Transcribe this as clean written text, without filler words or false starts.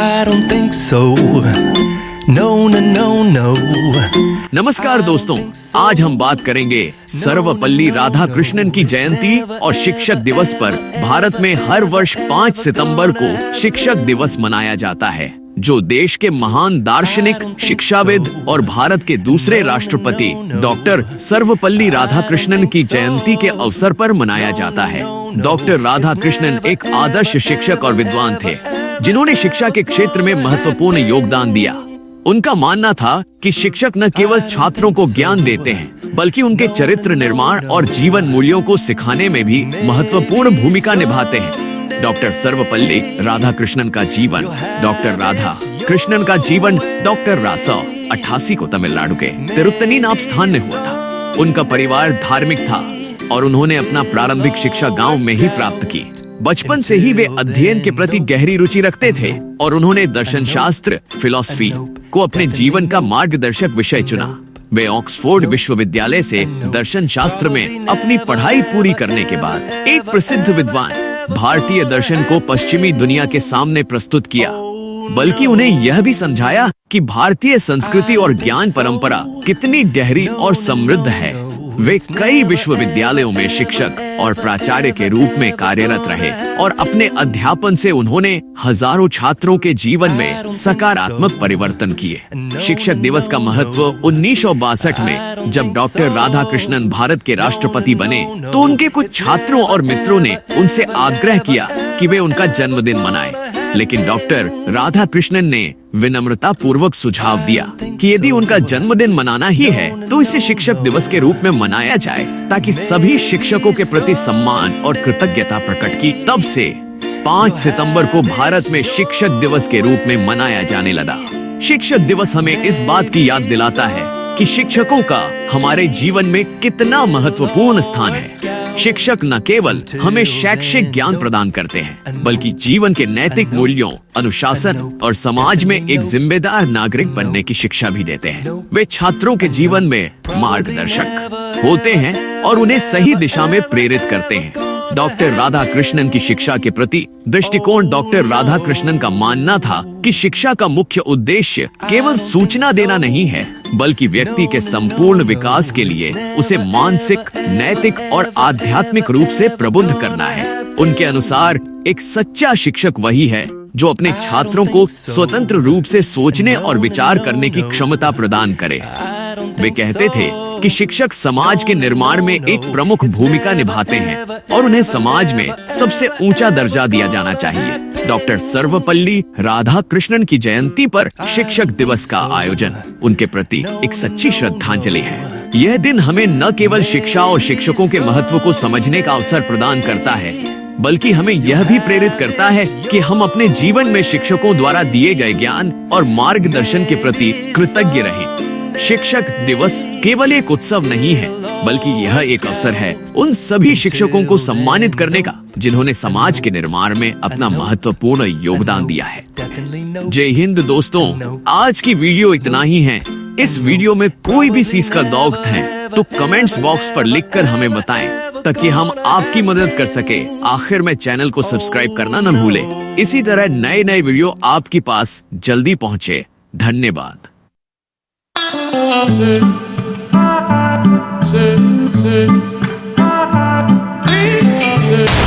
I don't think so. No, no, no, no. नमस्कार दोस्तों, आज हम बात करेंगे सर्वपल्ली राधाकृष्णन की जयंती और शिक्षक दिवस पर। भारत में हर वर्ष 5 सितंबर को शिक्षक दिवस मनाया जाता है, जो देश के महान दार्शनिक, शिक्षाविद और भारत के दूसरे राष्ट्रपति डॉक्टर सर्वपल्ली राधाकृष्णन की जयंती के अवसर पर मनाया जाता है। डॉक्टर राधाकृष्णन एक आदर्श शिक्षक और विद्वान थे, जिन्होंने शिक्षा के क्षेत्र में महत्वपूर्ण योगदान दिया। उनका मानना था कि शिक्षक न केवल छात्रों को ज्ञान देते हैं, बल्कि उनके चरित्र निर्माण और जीवन मूल्यों को सिखाने में भी महत्वपूर्ण भूमिका निभाते हैं। डॉक्टर सर्वपल्ली राधाकृष्णन का जीवन। डॉक्टर राधा कृष्णन का जीवन डॉक्टर रासव 88 को तमिलनाडु के तिरुत्तनी नाम स्थान में हुआ था। उनका परिवार धार्मिक था और उन्होंने अपना प्रारंभिक शिक्षा गांव में ही प्राप्त की। बचपन से ही वे अध्ययन के प्रति गहरी रुचि रखते थे और उन्होंने दर्शन शास्त्र, फिलॉसफी को अपने जीवन का मार्गदर्शक विषय चुना। वे ऑक्सफोर्ड विश्वविद्यालय से दर्शन शास्त्र में अपनी पढ़ाई पूरी करने के बाद एक प्रसिद्ध विद्वान भारतीय दर्शन को पश्चिमी दुनिया के सामने प्रस्तुत किया, बल्कि उन्हें यह भी समझाया कि भारतीय संस्कृति और ज्ञान परंपरा कितनी गहरी और समृद्ध है। वे कई विश्वविद्यालयों में शिक्षक और प्राचार्य के रूप में कार्यरत रहे और अपने अध्यापन से उन्होंने हजारों छात्रों के जीवन में सकारात्मक परिवर्तन किए। शिक्षक दिवस का महत्व 1962 में जब डॉक्टर राधाकृष्णन भारत के राष्ट्रपति बने, तो उनके कुछ छात्रों और मित्रों ने उनसे आग्रह किया कि वे उनका जन्मदिन मनाएं। लेकिन डॉक्टर राधाकृष्णन ने विनम्रता पूर्वक सुझाव दिया कि यदि उनका जन्मदिन मनाना ही है तो इसे शिक्षक दिवस के रूप में मनाया जाए, ताकि सभी शिक्षकों के प्रति सम्मान और कृतज्ञता प्रकट की। तब से 5 सितंबर को भारत में शिक्षक दिवस के रूप में मनाया जाने लगा। शिक्षक दिवस हमें इस बात की याद दिलाता है कि शिक्षकों का हमारे जीवन में कितना महत्वपूर्ण स्थान है। शिक्षक न केवल हमें शैक्षिक ज्ञान प्रदान करते हैं, बल्कि जीवन के नैतिक मूल्यों, अनुशासन और समाज में एक जिम्मेदार नागरिक बनने की शिक्षा भी देते हैं। वे छात्रों के जीवन में मार्गदर्शक होते हैं और उन्हें सही दिशा में प्रेरित करते हैं। डॉक्टर राधाकृष्णन की शिक्षा के प्रति दृष्टिकोण। डॉक्टर राधाकृष्णन का मानना था कि शिक्षा का मुख्य उद्देश्य केवल सूचना देना नहीं है, बल्कि व्यक्ति के संपूर्ण विकास के लिए उसे मानसिक, नैतिक और आध्यात्मिक रूप से प्रबुद्ध करना है। उनके अनुसार एक सच्चा शिक्षक वही है जो अपने छात्रों को स्वतंत्र रूप से सोचने और विचार करने की क्षमता प्रदान करे। वे कहते थे कि शिक्षक समाज के निर्माण में एक प्रमुख भूमिका निभाते हैं और उन्हें समाज में सबसे ऊंचा दर्जा दिया जाना चाहिए। डॉक्टर सर्वपल्ली राधाकृष्णन की जयंती पर शिक्षक दिवस का आयोजन उनके प्रति एक सच्ची श्रद्धांजलि है। यह दिन हमें न केवल शिक्षा और शिक्षकों के महत्व को समझने का अवसर प्रदान करता है, बल्कि हमें यह भी प्रेरित करता है कि हम अपने जीवन में शिक्षकों द्वारा दिए गए ज्ञान और मार्गदर्शन के प्रति कृतज्ञ रहें। शिक्षक दिवस केवल एक उत्सव नहीं है, बल्कि यह एक अवसर है उन सभी शिक्षकों को सम्मानित करने का जिन्होंने समाज के निर्माण में अपना महत्वपूर्ण योगदान दिया है। जय हिंद दोस्तों, आज की वीडियो इतना ही है। इस वीडियो में कोई भी चीज का दौगत है तो कमेंट्स बॉक्स पर लिखकर हमें बताएं, ताकि हम आपकी मदद कर सके। आखिर में चैनल को सब्सक्राइब करना न भूलें। इसी तरह नए वीडियो आपके पास जल्दी पहुँचे। धन्यवाद। Tick, tick, tick, tick.